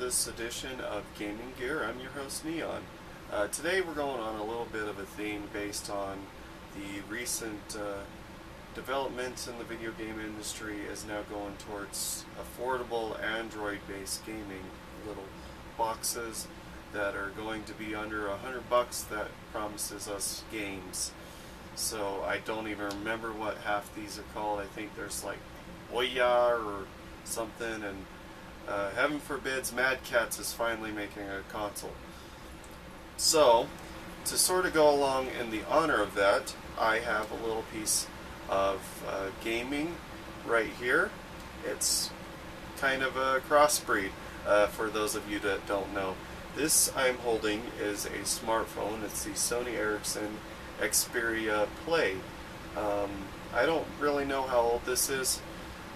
this edition of Gaming Gear. I'm your host, Neon. Today we're going on a little bit of a theme based on the recent developments in the video game industry is now going towards affordable Android-based gaming, little boxes that are going to be under $100 that promises us games. So I don't even remember what half these are called. I think there's like Oya or something, and heaven forbids Mad Catz is finally making a console. So, to sort of go along in the honor of that, I have a little piece of gaming right here. It's kind of a crossbreed for those of you that don't know. This I'm holding is a smartphone. It's the Sony Ericsson Xperia Play. I don't really know how old this is,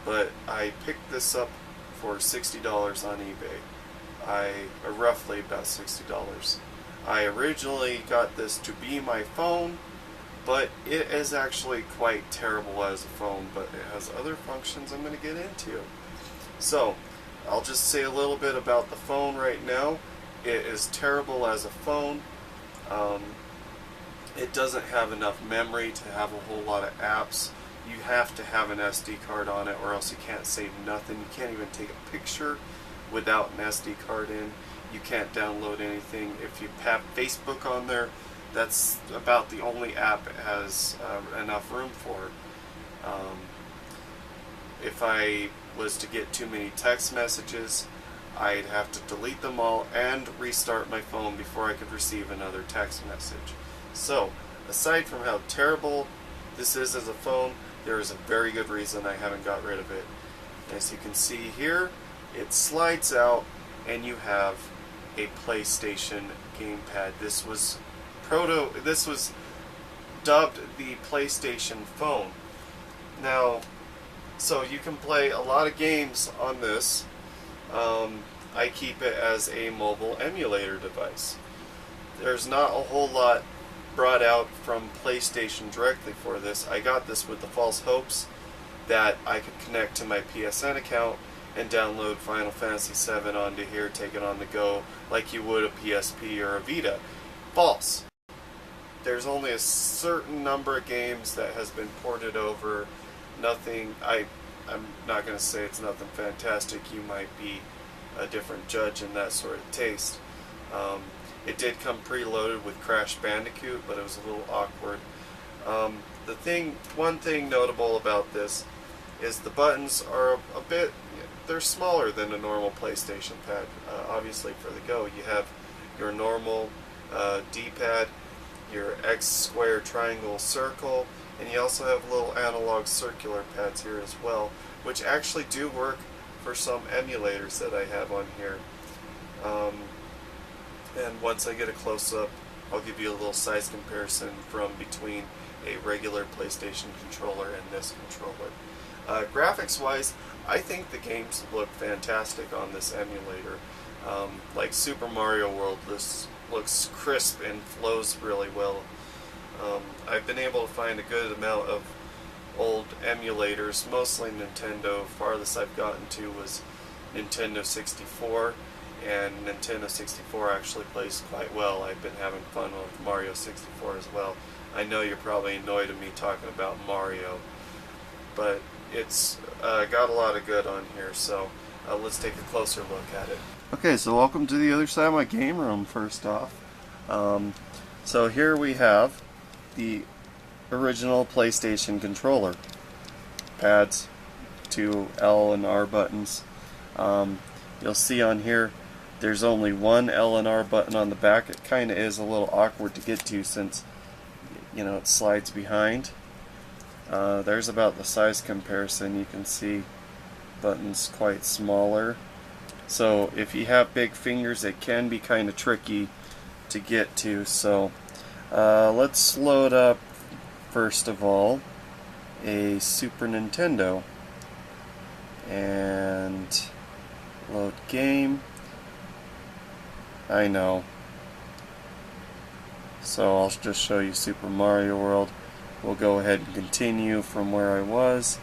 but I picked this up for $60 on eBay. Roughly about $60. I originally got this to be my phone, but it is actually quite terrible as a phone, but it has other functions I'm going to get into. So, I'll just say a little bit about the phone right now. It is terrible as a phone. It doesn't have enough memory to have a whole lot of apps. You have to have an SD card on it or else you can't save nothing. You can't even take a picture without an SD card in. You can't download anything. If you have Facebook on there, that's about the only app it has enough room for. If I was to get too many text messages, I'd have to delete them all and restart my phone before I could receive another text message. So, aside from how terrible this is as a phone, there is a very good reason I haven't got rid of it. As you can see here, it slides out and you have a PlayStation gamepad. This was dubbed the PlayStation phone. Now, so you can play a lot of games on this. I keep it as a mobile emulator device. There's not a whole lot brought out from PlayStation directly for this. I got this with the false hopes that I could connect to my PSN account and download Final Fantasy VII onto here, take it on the go like you would a PSP or a Vita. False. There's only a certain number of games that has been ported over. Nothing, I'm not going to say it's nothing fantastic. You might be a different judge in that sort of taste. It did come preloaded with Crash Bandicoot, but it was a little awkward. One thing notable about this is the buttons are a bit, they're smaller than a normal PlayStation pad. Obviously for the Go, you have your normal D-pad, your X, square, triangle, circle, and you also have little analog circular pads here as well, which actually do work for some emulators that I have on here. And once I get a close-up, I'll give you a little size comparison from between a regular PlayStation controller and this controller. Graphics-wise, I think the games look fantastic on this emulator. Like Super Mario World, this looks crisp and flows really well. I've been able to find a good amount of old emulators, mostly Nintendo. Farthest I've gotten to was Nintendo 64. And Nintendo 64 actually plays quite well. I've been having fun with Mario 64 as well. I know you're probably annoyed at me talking about Mario, but it's got a lot of good on here, so let's take a closer look at it. Okay, so welcome to the other side of my game room first off. So here we have the original PlayStation controller. Pads, 2 L and R buttons. You'll see on here there's only one L and R button on the back. It kind of is a little awkward to get to since, you know, it slides behind. There's about the size comparison. You can see buttons quite smaller. So if you have big fingers, it can be kind of tricky to get to. So let's load up, first of all, a Super Nintendo. And load game. I know. So I'll just show you Super Mario World. We'll go ahead and continue from where I was.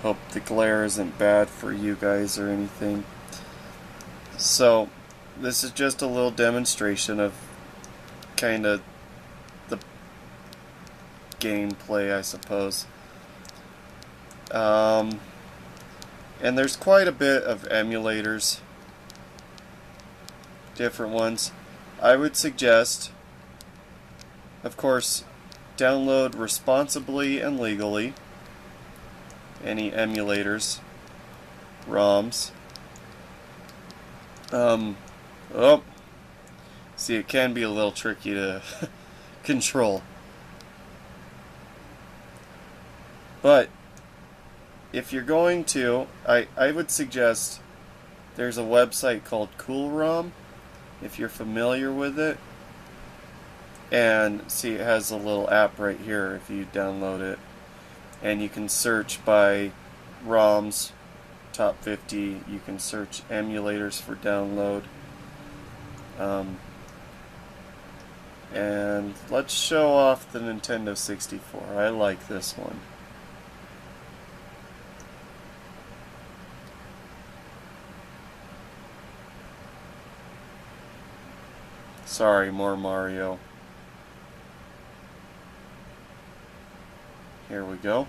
Hope the glare isn't bad for you guys or anything. So this is just a little demonstration of kind of the gameplay, I suppose. And there's quite a bit of emulators, different ones. I would suggest, of course, download responsibly and legally any emulators, ROMs. Oh, see, it can be a little tricky to control. But if you're going to, I would suggest there's a website called CoolROM, if you're familiar with it. And see, it has a little app right here if you download it. And you can search by ROMs, top 50. You can search emulators for download. And let's show off the Nintendo 64. I like this one. Sorry, more Mario. Here we go.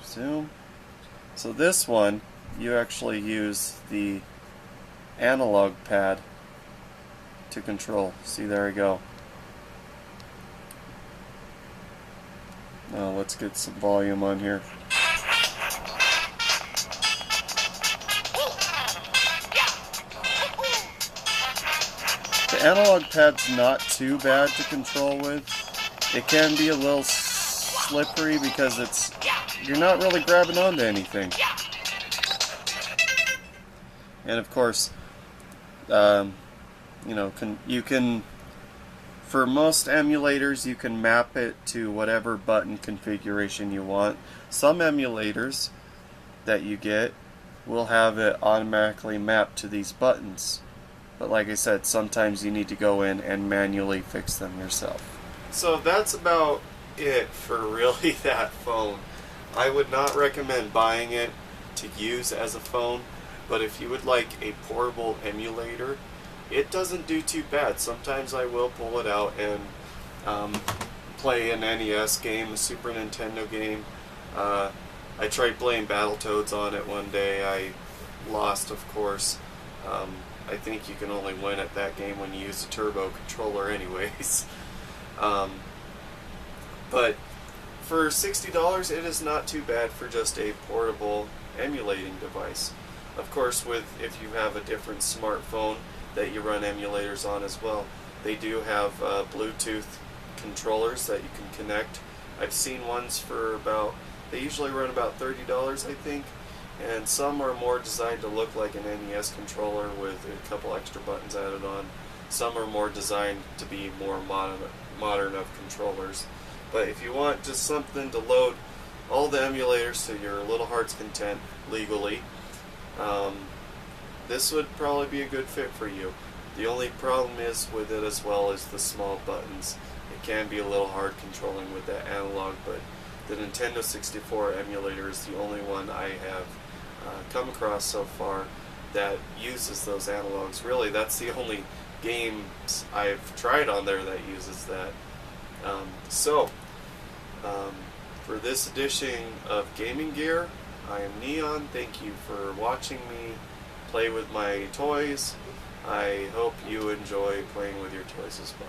Zoom. So this one, you actually use the analog pad to control. See, there we go. Now let's get some volume on here. The analog pad's not too bad to control with. It can be a little slippery because you're not really grabbing onto anything. And of course, you can, for most emulators, you can map it to whatever button configuration you want. Some emulators that you get will have it automatically mapped to these buttons. But like I said, sometimes you need to go in and manually fix them yourself. So that's about it for really that phone. I would not recommend buying it to use as a phone, but if you would like a portable emulator, it doesn't do too bad. Sometimes I will pull it out and play an NES game, a Super Nintendo game. I tried playing Battletoads on it one day. I lost, of course. I think you can only win at that game when you use a turbo controller anyways. But for $60, it is not too bad for just a portable emulating device. Of course, if you have a different smartphone that you run emulators on as well, they do have Bluetooth controllers that you can connect. I've seen ones for they usually run about $30, I think. And some are more designed to look like an NES controller with a couple extra buttons added on. Some are more designed to be more modern of controllers. But if you want just something to load all the emulators to your little heart's content legally, this would probably be a good fit for you. The only problem is with it as well is the small buttons. It can be a little hard controlling with that analog, but the Nintendo 64 emulator is the only one I have come across so far that uses those analogs. Really, that's the only games I've tried on there that uses that. For this edition of Gaming Gear, I am Neon. Thank you for watching me play with my toys. I hope you enjoy playing with your toys as well.